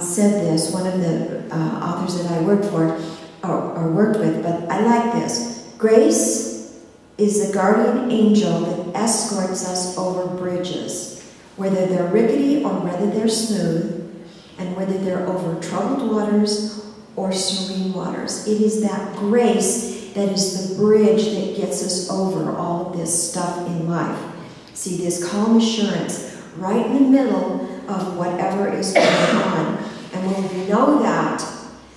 said this, one of the authors that I worked for, or worked with, but I like this. Grace is the guardian angel that escorts us over bridges, whether they're rickety or whether they're smooth, and whether they're over troubled waters or serene waters. It is that grace that is the bridge that gets us over all of this stuff in life. See, this calm assurance right in the middle of whatever is going on. And when we know that,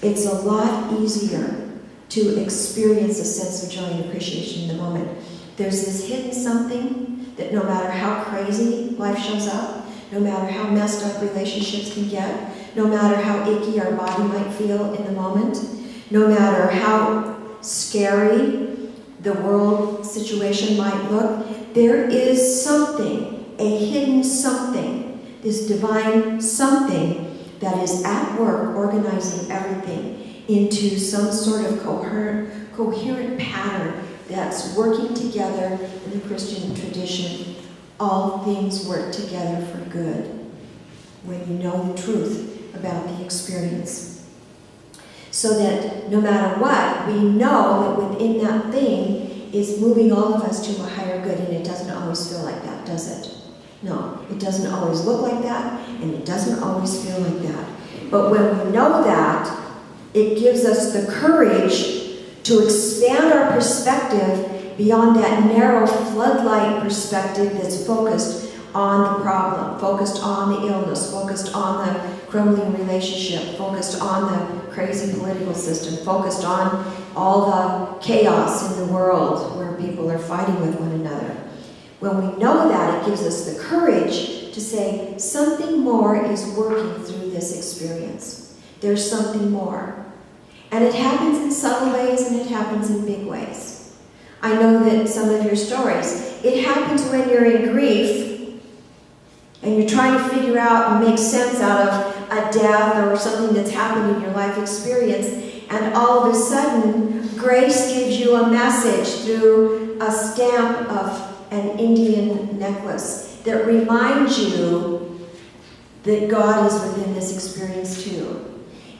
it's a lot easier to experience a sense of joy and appreciation in the moment. There's this hidden something that no matter how crazy life shows up, no matter how messed up relationships can get, no matter how icky our body might feel in the moment, no matter how scary the world situation might look, there is something, a hidden something, this divine something that is at work organizing everything into some sort of coherent pattern that's working together in the Christian tradition. All things work together for good when you know the truth about the experience. So that no matter what, we know that within that thing is moving all of us to a higher good, and it doesn't always feel like that, does it? No, it doesn't always look like that, and it doesn't always feel like that. But when we know that, it gives us the courage to expand our perspective beyond that narrow floodlight perspective that's focused on the problem, focused on the illness, focused on the crumbling relationship, focused on the crazy political system, focused on all the chaos in the world where people are fighting with one another. When we know that, it gives us the courage to say, something more is working through this experience. There's something more. And it happens in subtle ways and it happens in big ways. I know that some of your stories, it happens when you're in grief and you're trying to figure out and make sense out of a death or something that's happened in your life experience, and all of a sudden, grace gives you a message through a stamp of an Indian necklace that reminds you that God is within this experience too.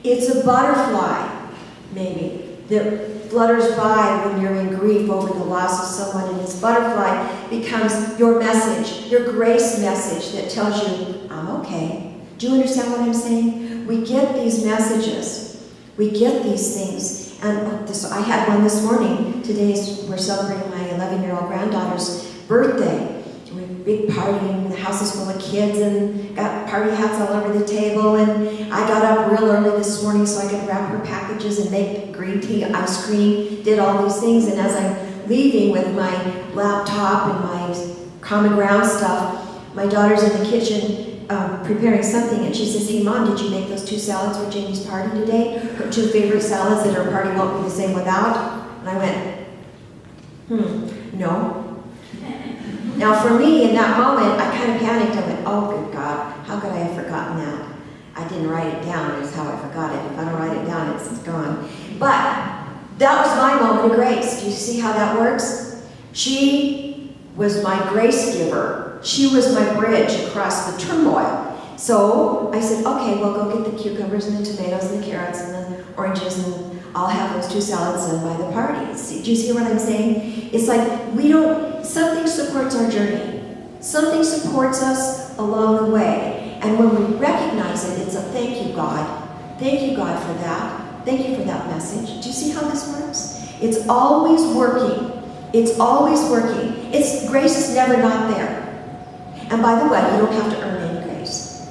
It's a butterfly, maybe, that flutters by when you're in grief over the loss of someone, and this butterfly becomes your message, your grace message that tells you, I'm okay. Do you understand what I'm saying? We get these messages. We get these things. And I had one this morning. We're celebrating my 11-year-old granddaughter's birthday. We had a big party, and the house is full of kids, and got party hats all over the table. And I got up real early this morning so I could wrap her packages and make green tea, ice cream, did all these things. And as I'm leaving with my laptop and my common ground stuff, my daughter's in the kitchen preparing something, and she says, hey, Mom, did you make those 2 salads for Jamie's party today? Her 2 favorite salads that her party won't be the same without? And I went, no. Now for me, in that moment, I kind of panicked. I went, oh, good God, how could I have forgotten that? I didn't write it down, is how I forgot it. If I don't write it down, it's gone. But that was my moment of grace. Do you see how that works? She was my grace giver. She was my bridge across the turmoil. So I said, okay, well, go get the cucumbers and the tomatoes and the carrots and the oranges, and I'll have those 2 salads done by the party. Do you see what I'm saying? It's like something supports our journey. Something supports us along the way. And when we recognize it, it's a thank you, God. Thank you, God, for that. Thank you for that message. Do you see how this works? It's always working. It's always working. Grace is never not there. And by the way, you don't have to earn any grace.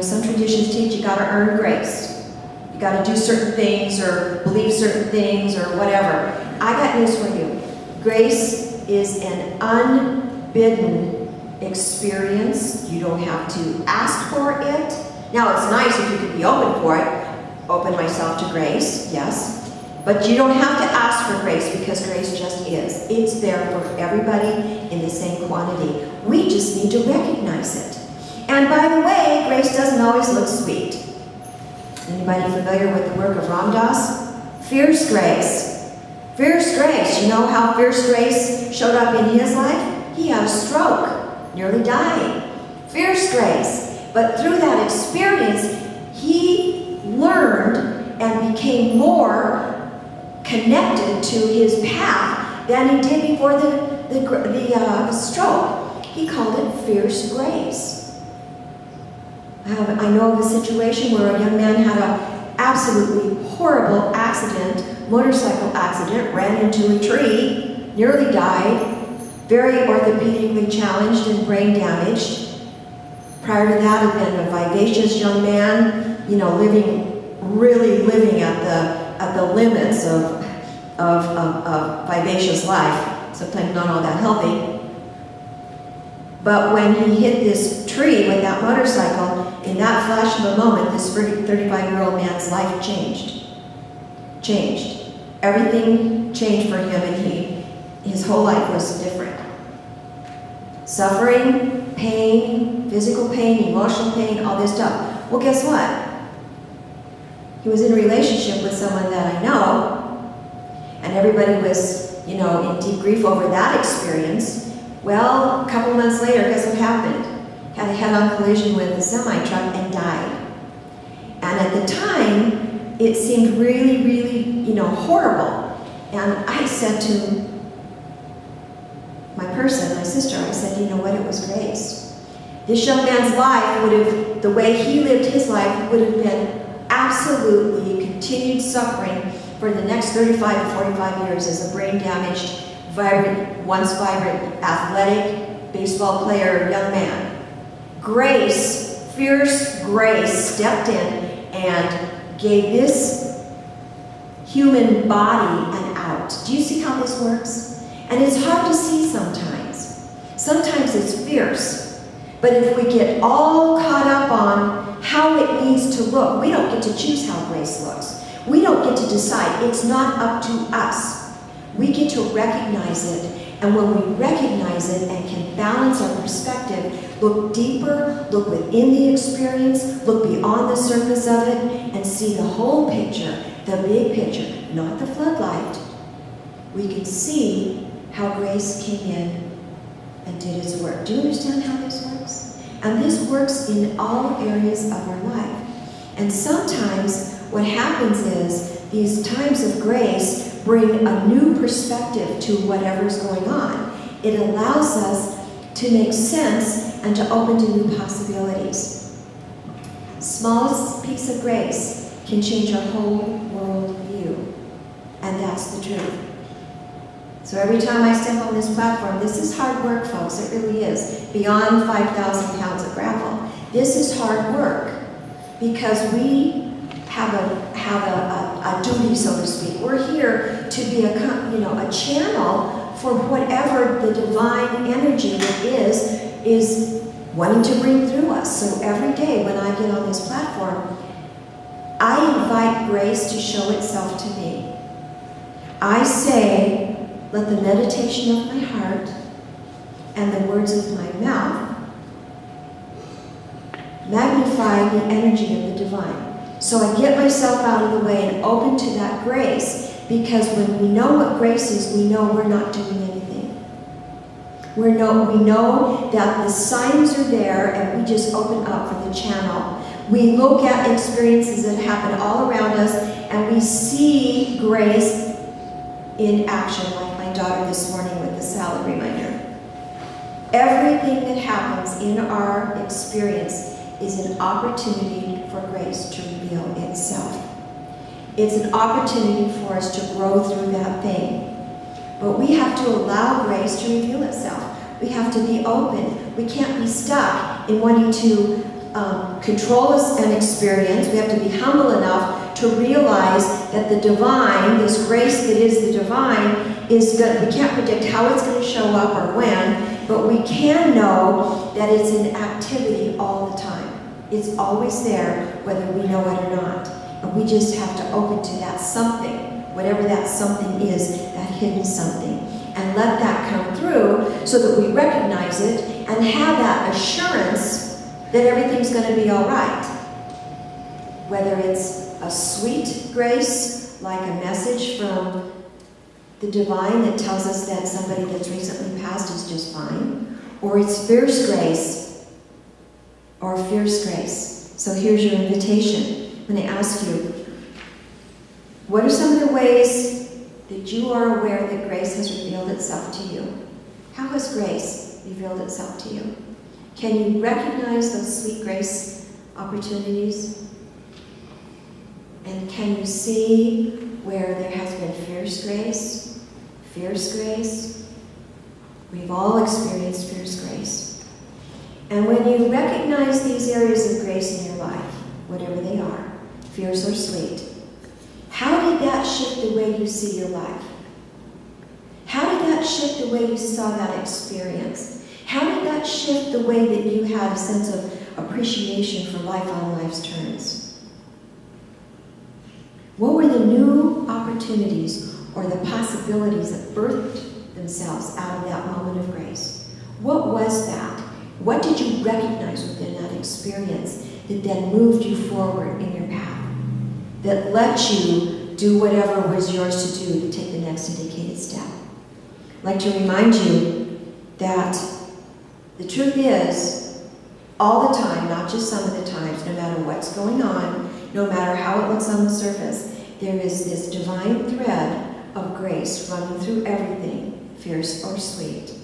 Some traditions teach you got to earn grace. You got to do certain things or believe certain things or whatever. I got news for you. Grace is an unbidden experience. You don't have to ask for it. Now, it's nice if you could be open for it. Open myself to grace, yes. But you don't have to ask for grace, because grace just is. It's there for everybody in the same quantity. We just need to recognize it. And by the way, grace doesn't always look sweet. Anybody familiar with the work of Ram Dass? Fierce grace. Fierce grace. You know how fierce grace showed up in his life? He had a stroke, nearly died. Fierce grace. But through that experience, more connected to his path than he did before the stroke. He called it fierce grace. I know of a situation where a young man had an absolutely horrible accident, motorcycle accident, ran into a tree, nearly died, very orthopedically challenged and brain damaged. Prior to that, had been a vivacious young man, really living at the limits of vivacious life, sometimes not all that healthy. But when he hit this tree with that motorcycle, in that flash of a moment, this 35-year-old man's life changed. Everything changed for him, and his whole life was different. Suffering, pain, physical pain, emotional pain, all this stuff. Well, guess what? He was in a relationship with someone that I know, and everybody was, in deep grief over that experience. Well, a couple months later, guess what happened? Had a head-on collision with a semi-truck and died. And at the time, it seemed really, really, horrible. And I said to my sister, I said, you know what, it was grace. This young man's life the way he lived his life would have been absolutely continued suffering for the next 35 to 45 years as a brain-damaged, once vibrant, athletic, baseball player, young man. Grace, fierce grace, stepped in and gave this human body an out. Do you see how this works? And it's hard to see sometimes. Sometimes it's fierce. But if we get all caught up on how it needs to look, we don't get to choose how grace looks. We don't get to decide. It's not up to us. We get to recognize it. And when we recognize it and can balance our perspective, look deeper, look within the experience, look beyond the surface of it, and see the whole picture, the big picture, not the floodlight, we can see how grace came in and did its work. Do you understand how this works? And this works in all areas of our life. And sometimes what happens is these times of grace bring a new perspective to whatever's going on. It allows us to make sense and to open to new possibilities. Smallest piece of grace can change our whole world view. And that's the truth. So every time I step on this platform, this is hard work, folks. It really is. Beyond 5,000 pounds of gravel. This is hard work because we have a duty, so to speak. We're here to be a channel for whatever the divine energy that is wanting to bring through us. So every day when I get on this platform, I invite grace to show itself to me. I say, let the meditation of my heart and the words of my mouth magnify the energy of the divine. So I get myself out of the way and open to that grace, because when we know what grace is, we know we're not doing anything. We know that the signs are there and we just open up for the channel. We look at experiences that happen all around us and we see grace in action, like my daughter this morning with the salad reminder. Everything that happens in our experience is an opportunity for grace to reveal itself. It's an opportunity for us to grow through that thing. But we have to allow grace to reveal itself. We have to be open. We can't be stuck in wanting to control an experience. We have to be humble enough to realize that the divine, this grace that is the divine, is good. We can't predict how it's going to show up or when, but we can know that it's in activity all the time. It's always there, whether we know it or not. And we just have to open to that something, whatever that something is, that hidden something, and let that come through so that we recognize it and have that assurance that everything's going to be all right. Whether it's a sweet grace, like a message from the divine that tells us that somebody that's recently passed is just fine, or it's fierce grace, or fierce grace. So here's your invitation. I'm going to ask you, What are some of the ways that you are aware that grace has revealed itself to you? How has grace revealed itself to you? Can you recognize those sweet grace opportunities? And can you see where there has been fierce grace? We've all experienced fierce grace. And when you recognize these areas of grace in your life, whatever they are, fierce or sweet, how did that shift the way you see your life? How did that shift the way you saw that experience? How did that shift the way that you had a sense of appreciation for life on life's terms? What were the new opportunities or the possibilities that birthed themselves out of that moment of grace? What was that? What did you recognize within that experience that then moved you forward in your path? That let you do whatever was yours to do to take the next indicated step? I'd like to remind you that the truth is, all the time, not just some of the times, no matter what's going on, no matter how it looks on the surface, there is this divine thread of grace running through everything, fierce or sweet.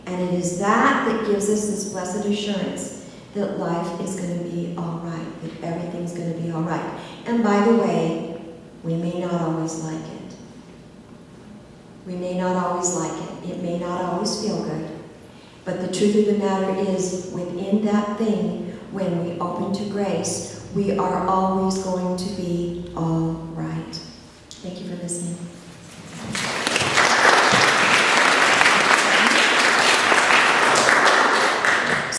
And it is that that gives us this blessed assurance that life is going to be all right, that everything's going to be all right. And by the way, we may not always like it. We may not always like it. It may not always feel good. But the truth of the matter is, within that thing, when we open to grace, we are always going to be all right. Thank you for listening.